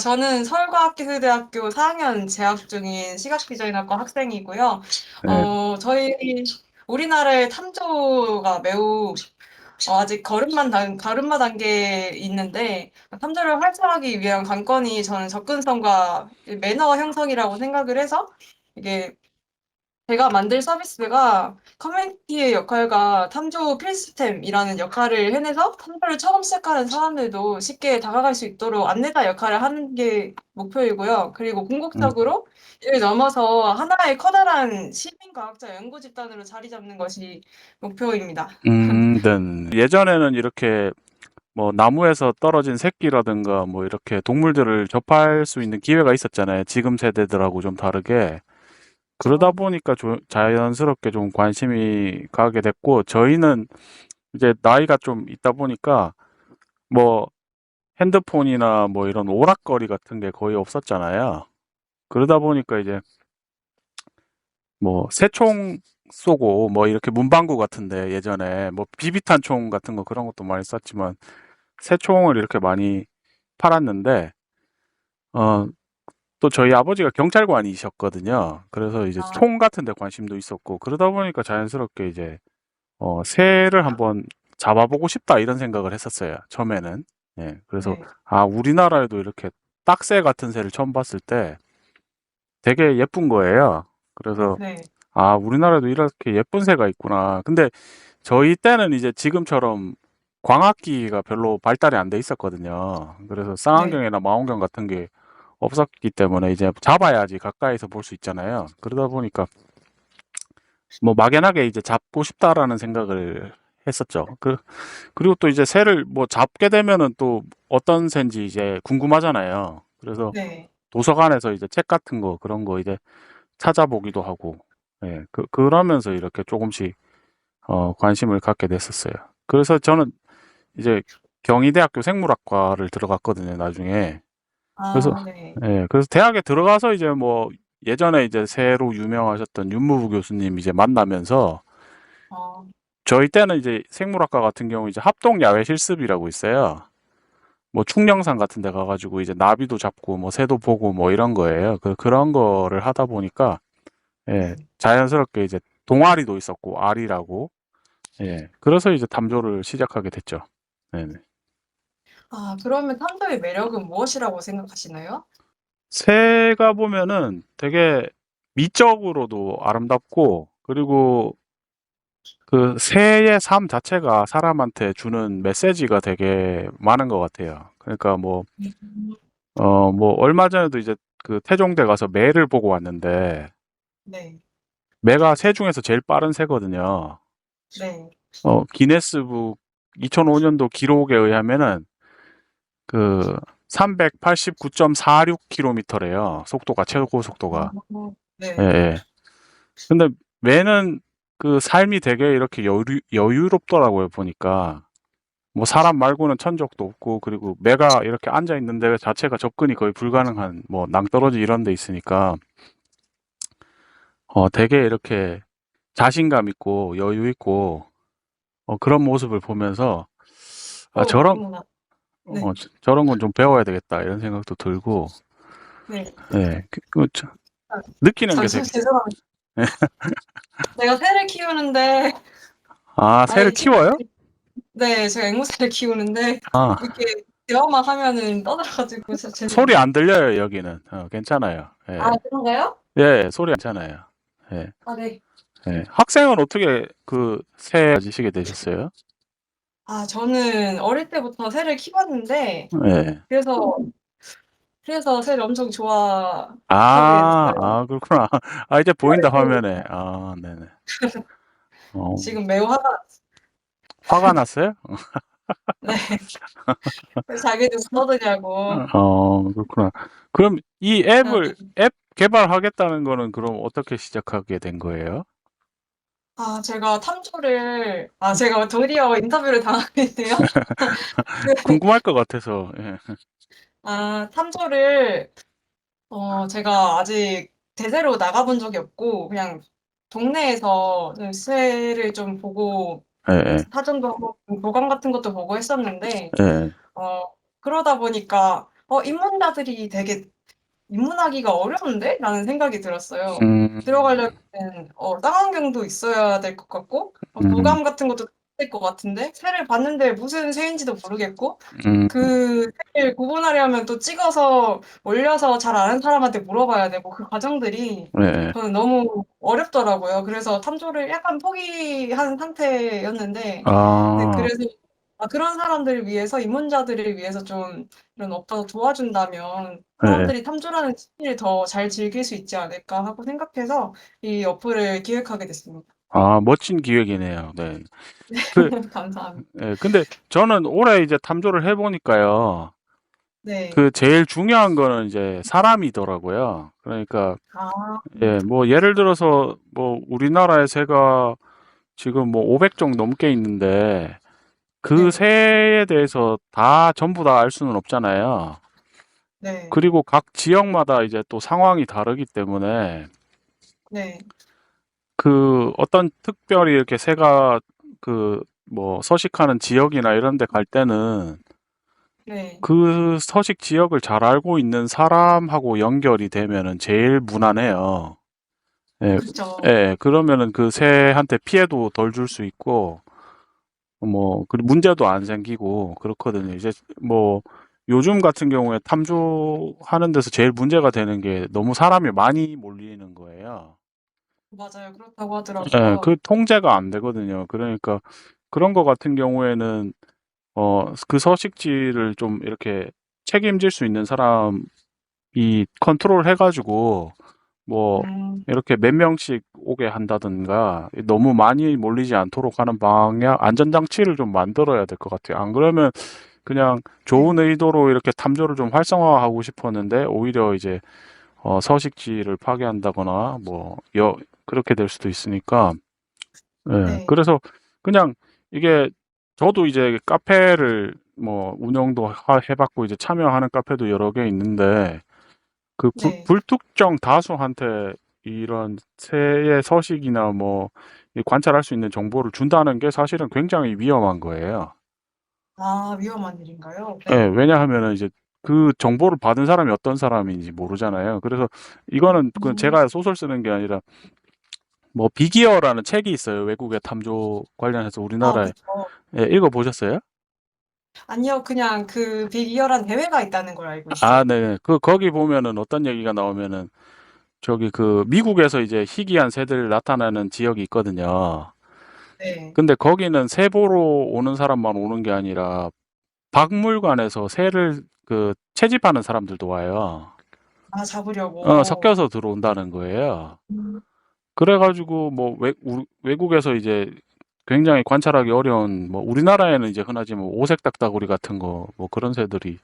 저는 서울과학기술대학교 4학년 재학 중인 시각디자인학과 학생이고요. 네. 저희 우리나라의 탐조가 매우 아직 걸음마 단계에 있는데 탐조를 활성화하기 위한 관건이 저는 접근성과 매너 형성이라고 생각을 해서 이게 제가 만들 서비스가 커뮤니티의 역할과 탐조 필수템이라는 역할을 해내서 탐조를 처음 시작하는 사람들도 쉽게 다가갈 수 있도록 안내자 역할을 하는 게 목표이고요. 그리고 음, 궁극적으로 이를 넘어서 하나의 커다란 시민과학자 연구 집단으로 자리 잡는 것이 목표입니다. 예전에는 이렇게 뭐 나무에서 떨어진 새끼라든가 뭐 이렇게 동물들을 접할 수 있는 기회가 있었잖아요. 지금 세대들하고 좀 다르게. 그러다 저, 보니까 자연스럽게 좀 관심이 가게 됐고, 저희는 이제 나이가 좀 있다 보니까 뭐 핸드폰이나 뭐 이런 오락거리 같은 게 거의 없었잖아요. 그러다 보니까 이제 뭐 새총 쏘고 뭐 이렇게 문방구 같은데 예전에 뭐 비비탄 총 같은 거 그런 것도 많이 쐈지만 새총을 이렇게 많이 팔았는데 어 또 저희 아버지가 경찰관이셨거든요. 그래서 이제 아, 총 같은 데 관심도 있었고 그러다 보니까 자연스럽게 이제 새를 한번 잡아보고 싶다 이런 생각을 했었어요. 처음에는. 예. 그래서 네, 우리나라에도 이렇게 딱새 같은 새를 처음 봤을 때 되게 예쁜 거예요. 그래서 네, 우리나라에도 이렇게 예쁜 새가 있구나. 근데 저희 때는 이제 지금처럼 광학기가 별로 발달이 안 돼 있었거든요. 그래서 네, 쌍안경이나 망원경 같은 게 없었기 때문에 이제 잡아야지 가까이서 볼 수 있잖아요. 그러다 보니까 뭐 막연하게 이제 잡고 싶다라는 생각을 했었죠. 그리고 또 이제 새를 뭐 잡게 되면은 또 어떤 새인지 이제 궁금하잖아요. 그래서 네. 도서관에서 이제 책 같은 거 그런 거 이제 찾아보기도 하고, 예, 그러면서 이렇게 조금씩 관심을 갖게 됐었어요. 그래서 저는 이제 경희대학교 생물학과를 들어갔거든요, 나중에. 그래서, 네. 예, 그래서 대학에 들어가서 이제 뭐 예전에 이제 새로 유명하셨던 윤무부 교수님 이제 만나면서 어, 저희 때는 이제 생물학과 같은 경우 이제 합동 야외 실습이라고 있어요. 뭐 충령산 같은 데 가가지고 이제 나비도 잡고 뭐 새도 보고 뭐 이런 거예요. 그런 거를 하다 보니까 예, 네. 자연스럽게 이제 동아리도 있었고 아리라고 예, 그래서 이제 탐조를 시작하게 됐죠. 네네. 그러면 탐조의 매력은 무엇이라고 생각하시나요? 새가 보면은 되게 미적으로도 아름답고 그리고 그 새의 삶 자체가 사람한테 주는 메시지가 되게 많은 것 같아요. 그러니까 음, 뭐 얼마 전에도 이제 그 태종대 가서 매를 보고 왔는데 네, 매가 새 중에서 제일 빠른 새거든요. 네. 기네스북 2005년도 기록에 의하면은 그 389.46km래요. 속도가 최고 속도가. 예, 네. 예. 근데 매는 그 삶이 되게 이렇게 여유롭더라고요, 보니까. 뭐 사람 말고는 천적도 없고 그리고 매가 이렇게 앉아 있는 데 자체가 접근이 거의 불가능한 뭐 낭떠러지 이런 데 있으니까 되게 이렇게 자신감 있고 여유 있고 그런 모습을 보면서 아, 저런 그렇구나. 네, 저런 건 좀 배워야 되겠다 이런 생각도 들고 네. 예, 아, 느끼는 게 잠시만 되게 죄송합니다. 내가 새를 키우는데, 새를 아니, 키워요? 네, 제가 앵무새를 키우는데, 아, 이렇게 대화만 하면은 떠들어가지고 소리 죄송해요. 안 들려요 여기는. 괜찮아요. 예, 그런가요? 예, 소리 괜찮아요. 예, 네. 예. 학생은 어떻게 그 새 가지시게 되셨어요? 저는 어릴 때부터 새를 키웠는데, 예. 그래서, 그래서 새를 엄청 좋아하게 됐어요. 그렇구나. 이제 보인다, 어릴 화면에. 때부터. 네네. 어, 지금 매우 화가 났어요? 네. 왜 자기도 떠드냐고. 그렇구나. 그럼 이 아, 앱 개발하겠다는 거는 그럼 어떻게 시작하게 된 거예요? 제가 도리어 인터뷰를 당하겠네요. 궁금할 것 같아서, 예. 탐조를, 제가 아직 대대로 나가본 적이 없고, 그냥 동네에서 좀 새를 좀 보고, 예, 예, 사진도 하고, 보관 같은 것도 보고 했었는데, 예, 어, 그러다 보니까, 입문자들이 되게 입문하기가 어려운데? 라는 생각이 들었어요. 음, 들어가려면 쌍안경도 있어야 될 것 같고 음, 도감 같은 것도 될 것 같은데 새를 봤는데 무슨 새인지도 모르겠고 음, 그 새를 구분하려면 또 찍어서 올려서 잘 아는 사람한테 물어봐야 되고 그 과정들이 네. 저는 너무 어렵더라고요. 그래서 탐조를 약간 포기한 상태였는데 네 아, 그래서 그런 사람들을 위해서 입문자들을 위해서 좀 이런 업다가 도와준다면 네. 사람들이 탐조라는 취미를 더 잘 즐길 수 있지 않을까 하고 생각해서 이 어플을 기획하게 됐습니다. 아, 멋진 기획이네요. 네. 그, 감사합니다. 근데 저는 올해 이제 탐조를 해보니까요. 네. 그 제일 중요한 거는 이제 사람이더라고요. 그러니까, 아 예, 뭐 예를 들어서 뭐 우리나라의 새가 지금 뭐 500종 넘게 있는데 그 네. 새에 대해서 다 전부 다 알 수는 없잖아요. 네. 그리고 각 지역마다 이제 또 상황이 다르기 때문에 네. 그 어떤 특별히 이렇게 새가 그 뭐 서식하는 지역이나 이런 데 갈 때는 네. 그 서식 지역을 잘 알고 있는 사람하고 연결이 되면은 제일 무난해요. 예, 그렇죠. 예, 그러면은 그 새한테 피해도 덜 줄 수 있고, 뭐, 그 문제도 안 생기고, 그렇거든요. 이제 뭐, 요즘 같은 경우에 탐조하는 데서 제일 문제가 되는 게 너무 사람이 많이 몰리는 거예요. 맞아요. 그렇다고 예, 하더라고요. 그 통제가 안 되거든요. 그러니까 그런 거 같은 경우에는 그 서식지를 좀 이렇게 책임질 수 있는 사람이 컨트롤 해가지고 뭐 음. 이렇게 몇 명씩 오게 한다든가 너무 많이 몰리지 않도록 하는 방향 안전장치를 좀 만들어야 될 것 같아요. 안 그러면 그냥 네. 좋은 의도로 이렇게 탐조를 좀 활성화하고 싶었는데 오히려 이제 서식지를 파괴한다거나 뭐 그렇게 될 수도 있으니까 예, 네. 그래서 그냥 이게 저도 이제 카페를 뭐 운영도 해봤고 이제 참여하는 카페도 여러 개 있는데 그 네. 불특정 다수한테 이런 새의 서식이나 뭐 이 관찰할 수 있는 정보를 준다는 게 사실은 굉장히 위험한 거예요. 아 위험한 일인가요? 예, 네. 왜냐하면은 이제 그 정보를 받은 사람이 어떤 사람인지 모르잖아요. 그래서 이거는 그 음. 제가 소설 쓰는 게 아니라 뭐 비기어라는 책이 있어요. 외국의 탐조 관련해서 우리나라에 그쵸. 예, 읽어 보셨어요? 아니요. 그냥 그 비기어란 대회가 있다는 걸 알고 아, 있어요. 네. 거기 보면은 어떤 얘기가 나오면은 저기 그 미국에서 이제 희귀한 새들 나타나는 지역이 있거든요. 네. 근데 거기는 새 보러 오는 사람만 오는 게 아니라 박물관에서 새를 그 채집하는 사람들도 와요. 잡으려고. 섞여서 들어온다는 거예요. 음. 그래가지고 뭐 외국에서 이제 굉장히 관찰하기 어려운 뭐 우리나라에는 이제 흔하지 뭐 오색 딱따구리 같은 거 뭐 그런 새들이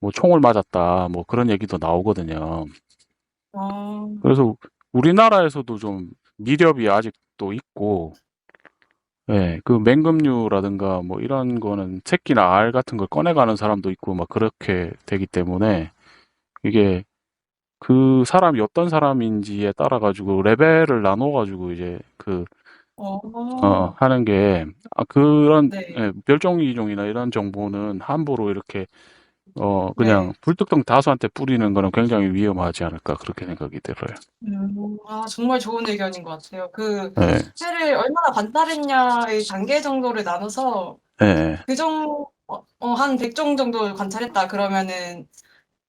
뭐 총을 맞았다 뭐 그런 얘기도 나오거든요. 아 그래서 우리나라에서도 좀 미렵이 아직도 있고, 예, 그 맹금류라든가 뭐 이런 거는 새끼나 알 같은 걸 꺼내가는 사람도 있고 막 그렇게 되기 때문에 이게 그 사람이 어떤 사람인지에 따라 가지고 레벨을 나눠 가지고 이제 어. 하는 게 그런 네. 예, 멸종위기종이나 이런 정보는 함부로 이렇게 그냥 네. 불특정 다수한테 뿌리는 거는 굉장히 위험하지 않을까 그렇게 생각이 들어요. 정말 좋은 의견인 것 같아요. 그 예, 해를 얼마나 관찰했냐의 단계 정도를 나눠서 예. 한 100종 정도 관찰했다 그러면은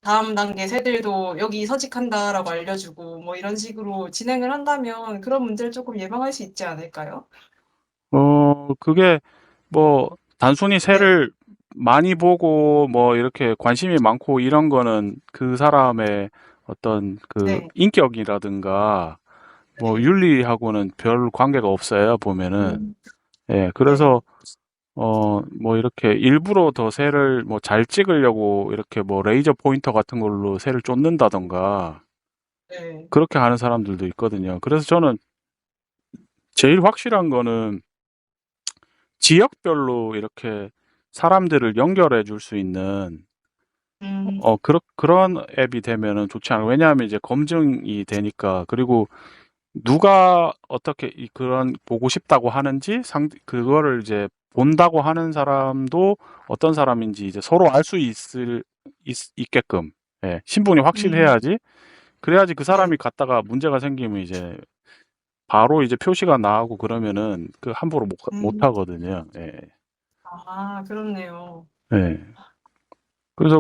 다음 단계 새들도 "여기 서식한다."라고 알려주고 뭐 이런 식으로 진행을 한다면 그런 문제를 쪼끔 예방할 수 있지 않을까요? 그게 뭐 단순히 네. 새를 많이 보고 뭐 이렇게 관심이 많고 이런 거는 그 사람의 어떤 그 네. 인격이라든가 뭐 네. 윤리하고는 별 관계가 없어요, 보면은. 음. 예, 네. 그래서 뭐 이렇게 일부러 더 새를 뭐 잘 찍으려고 이렇게 뭐 레이저 포인터 같은 걸로 새를 쫓는다던가 네. 그렇게 하는 사람들도 있거든요. 그래서 저는 제일 확실한 거는 지역별로 이렇게 사람들을 연결해 줄 수 있는 음. 그런 앱이 되면은 좋지 않아요. 왜냐하면 이제 검증이 되니까. 그리고 누가 어떻게 그런 보고 싶다고 하는지 그거를 이제 본다고 하는 사람도 어떤 사람인지 이제 서로 알 수 있을 있게끔. 예, 신분이 음. 확실해야지. 그래야지 그 네. 사람이 갔다가 문제가 생기면 이제 바로 이제 표시가 나오고 그러면은 그 함부로 못 음. 하거든요. 예. 아, 그렇네요. 예. 그래서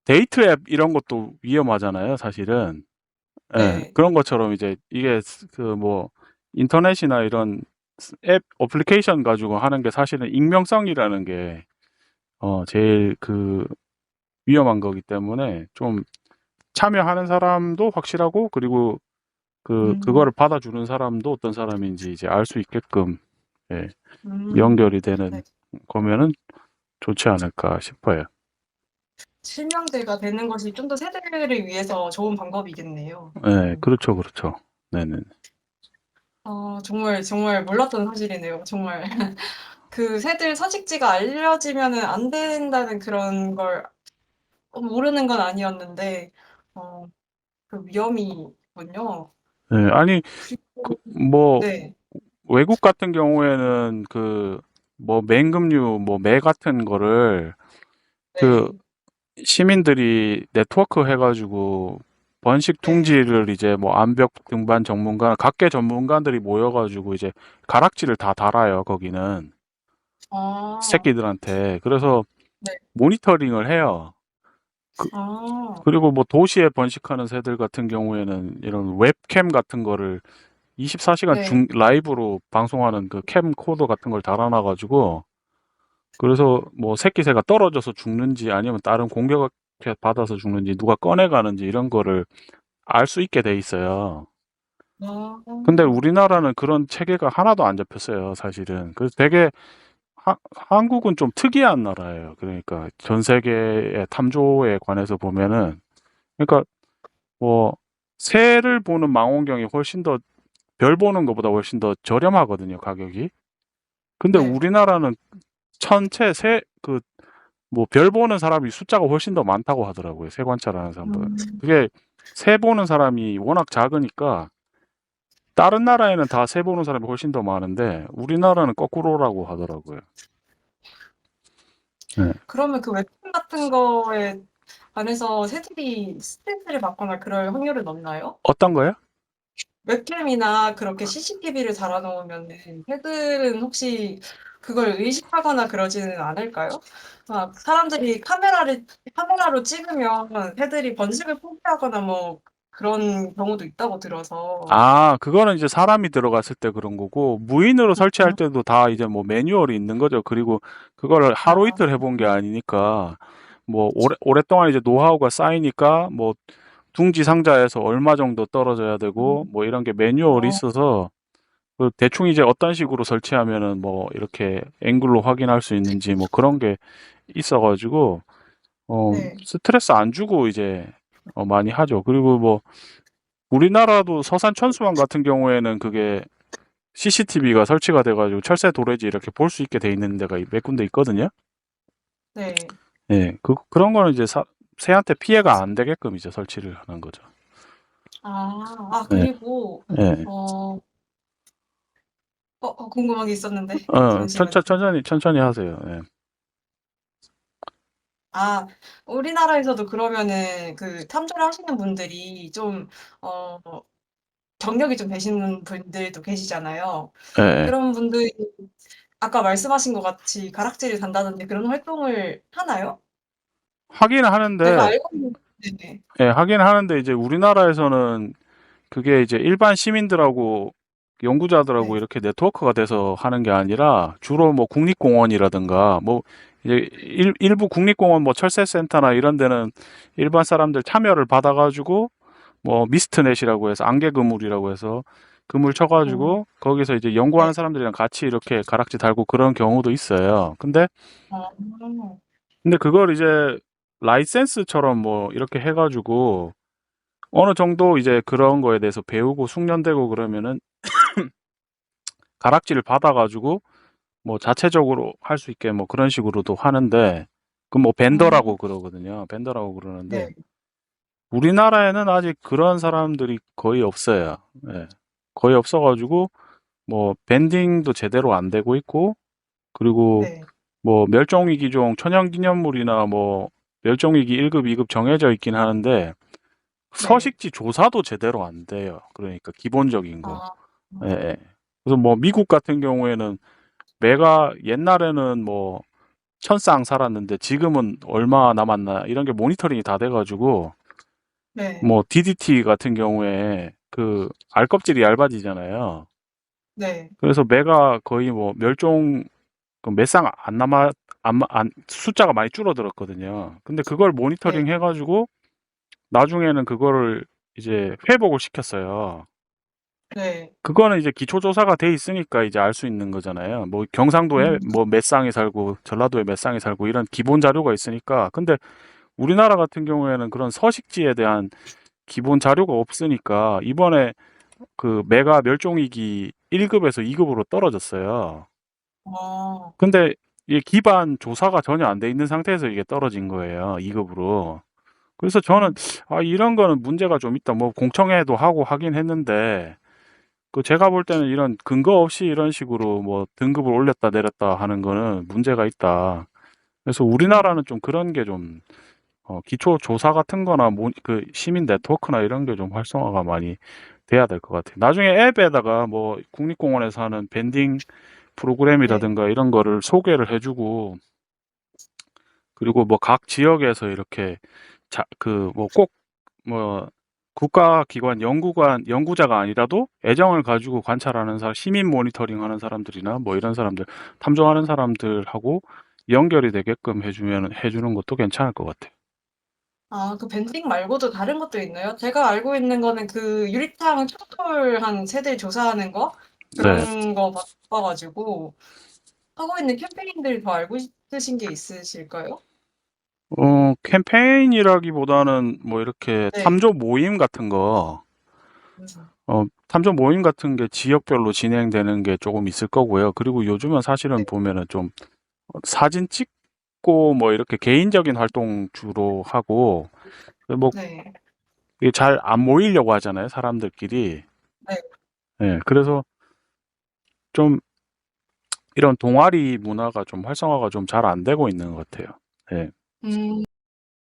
데이트 앱 이런 것도 위험하잖아요, 사실은. 예. 네. 그런 것처럼 이제 이게 인터넷이나 이런 앱 어플리케이션 가지고 하는 게 사실은 익명성이라는 게 제일 위험한 거기 때문에 좀 참여하는 사람도 확실하고, 그리고 음. 그거를 받아주는 사람도 어떤 사람인지 이제 알 수 있게끔, 예, 음. 연결이 되는 네. 거면은 좋지 않을까 싶어요. 실명제가 되는 것이 좀 더 세대를 위해서 좋은 방법이겠네요. 예, 그렇죠, 그렇죠. 네네. 정말, 정말 몰랐던 사실이네요. 정말. 그 새들 서식지가 알려지면은 안 된다는 그런 걸 모르는 건 아니었는데, 어, 그 위험이 있군요. 예, 아니, 그, 그리고, 뭐, 네, 외국 같은 경우에는 맹금류, 매 같은 거를 그 네. 시민들이 네트워크 해가지고 번식 네. 둥지를 이제 뭐 암벽 등반 전문가, 각계 전문가들이 모여가지고 이제 가락지를 다 달아요, 거기는. 아, 새끼들한테. 그래서 네. 모니터링을 해요. 그, 아, 그리고 뭐 도시에 번식하는 새들 같은 경우에는 이런 웹캠 같은 거를 24시간 네. 라이브로 방송하는 그 캠 코더 같은 걸 달아놔가지고, 그래서 뭐 새끼새가 떨어져서 죽는지 아니면 다른 공격 받아서 죽는지 누가 꺼내가는지 이런 거를 알 수 있게 돼 있어요. 아, 근데 우리나라는 그런 체계가 하나도 안 잡혔어요, 사실은. 그래서 되게 한국은 좀 특이한 나라예요. 그러니까 전 세계의 탐조에 관해서 보면은, 그러니까 뭐 새를 보는 망원경이 훨씬 더 별 보는 것보다 훨씬 더 저렴하거든요, 가격이. 근데 네. 우리나라는 천체 뭐 별 보는 사람이 숫자가 훨씬 더 많다고 하더라고요. 새 관찰하는 사람보다. 음, 그게 새 보는 사람이 워낙 작으니까 다른 나라에는 다 새 보는 사람이 훨씬 더 많은데 우리나라는 거꾸로라고 하더라고요. 네. 그러면 그 웹툰 같은 거에 관해서 새들이 스트레스를 받거나 그럴 확률은 없나요? 어떤 거요? 웹캠이나 그렇게 CCTV를 달아 놓으면은 새들은 혹시 그걸 의식하거나 그러지는 않을까요? 막 사람들이 카메라로 찍으면 새들이 번식을 포기하거나 뭐 그런 경우도 있다고 들어서. 아, 그거는 이제 사람이 들어갔을 때 그런 거고, 무인으로 설치할 음. 때도 다 이제 뭐 매뉴얼이 있는 거죠. 그리고 그거를 하루 아. 이틀 해본 게 아니니까, 오랫동안 이제 노하우가 쌓이니까, 둥지 상자에서 얼마 정도 떨어져야 되고, 뭐 이런 게 매뉴얼이 어. 있어서, 대충 이제 어떤 식으로 설치하면은 뭐 이렇게 앵글로 확인할 수 있는지 뭐 그런 게 있어가지고, 네. 스트레스 안 주고 이제, 많이 하죠. 그리고 뭐, 우리나라도 서산 천수만 같은 경우에는 그게 CCTV가 설치가 돼가지고 철새 도래지 이렇게 볼 수 있게 돼 있는 데가 몇 군데 있거든요. 네. 예, 그런 거는 이제 새한테 피해가 안 되게끔 이제 설치를 하는 거죠. 아, 예, 그리고 예. 어 궁금한 게 있었는데 잠시만요. 천천히 하세요. 예. 아, 우리나라에서도 그러면은 그 탐조를 하시는 분들이 좀 어 경력이 좀 되시는 분들도 계시잖아요. 예, 예. 그런 분들이 아까 말씀하신 것 같이 가락지를 단다든지 그런 활동을 하나요? 하기는 제가 하는데, 알고 있는. 네네. 예, 하긴 하는데 이제 우리나라에서는 그게 이제 일반 시민들하고 연구자들하고 네. 이렇게 네트워크가 돼서 하는 게 아니라 주로 뭐 국립공원이라든가 뭐 이제 일부 국립공원 뭐 철새센터나 이런 데는 일반 사람들 참여를 받아가지고 뭐 미스트넷이라고 해서 안개 그물이라고 해서 그물 어. 쳐가지고 거기서 이제 연구하는 네. 사람들이랑 같이 이렇게 가락지 달고 그런 경우도 있어요. 어. 근데 그걸 이제 라이센스처럼 뭐 이렇게 해가지고 어느 정도 이제 그런 거에 대해서 배우고 숙련되고 그러면은 가락지를 받아가지고 뭐 자체적으로 할 수 있게 뭐 그런 식으로도 하는데 그 뭐 음. 벤더라고 그러거든요. 벤더라고 그러는데 네. 우리나라에는 아직 그런 사람들이 거의 없어요. 예. 거의 없어가지고 뭐 밴딩도 제대로 안 되고 있고, 그리고 네. 뭐 멸종위기종 천연기념물이나 뭐 멸종위기 1급, 2급 정해져 있긴 하는데 네. 서식지 조사도 제대로 안 돼요. 그러니까 기본적인 거. 아. 예, 예. 그래서 뭐 미국 같은 경우에는 매가 옛날에는 뭐 1000쌍 살았는데 지금은 얼마 남았나 이런 게 모니터링이 다 돼가지고 네. 뭐 DDT 같은 경우에 그 알껍질이 얇아지잖아요. 네. 그래서 매가 거의 뭐 멸종 몇 쌍 안 남아 숫자가 많이 줄어들었거든요. 근데 그걸 네. 모니터링 해가지고 나중에는 그거를 이제 회복을 시켰어요. 네. 그거는 이제 기초조사가 돼 있으니까 이제 알 수 있는 거잖아요. 뭐 경상도에 음. 뭐 몇 쌍이 살고 전라도에 몇 쌍이 살고 이런 기본 자료가 있으니까. 근데 우리나라 같은 경우에는 그런 서식지에 대한 기본 자료가 없으니까 이번에 그 메가 멸종위기 1급에서 2급으로 떨어졌어요. 아. 근데 이 기반 조사가 전혀 안 돼 있는 상태에서 이게 떨어진 거예요. 2급으로. 그래서 저는 음. 이런 거는 문제가 좀 있다. 뭐 공청회도 하고 하긴 했는데 그 제가 볼 때는 이런 근거 없이 이런 식으로 뭐 등급을 올렸다 내렸다 하는 거는 문제가 있다. 그래서 음. 우리나라는 좀 그런 게 좀 기초 조사 같은 거나 그 시민 네트워크나 이런 게 좀 활성화가 많이 돼야 될 것 같아요. 나중에 앱에다가 뭐 국립공원에서 하는 밴딩 네. 프로그램이라든가 이런 거를 소개를 해주고 그리고 뭐 각 지역에서 이렇게 그 뭐 꼭 뭐 국가기관 연구자가 아니라도 애정을 가지고 관찰하는 시민 모니터링 하는 사람들이나 뭐 이런 사람들, 탐정하는 사람들하고 연결이 되게끔 해주는 것도 괜찮을 것 같아요. 아, 그 밴딩 말고도 다른 것도 있나요? 제가 알고 있는 거는 그 유리창 촛불한 세대 조사하는 거? 네. 그런 거 봐 가지고 하고 있는 캠페인들 더 알고 있으신 게 있으실까요? 캠페인이라기보다는 뭐 이렇게 네. 탐조 모임 같은 거, 음. 탐조 모임 같은 게 지역별로 진행되는 게 조금 있을 거고요. 그리고 요즘은 사실은 네. 보면은 좀 사진 찍고 뭐 이렇게 개인적인 활동 주로 하고 뭐 네. 잘 안 모이려고 하잖아요, 사람들끼리. 네. 예, 그래서 좀 이런 동아리 문화가 좀 활성화가 좀 잘 안 되고 있는 것 같아요. 예. 음.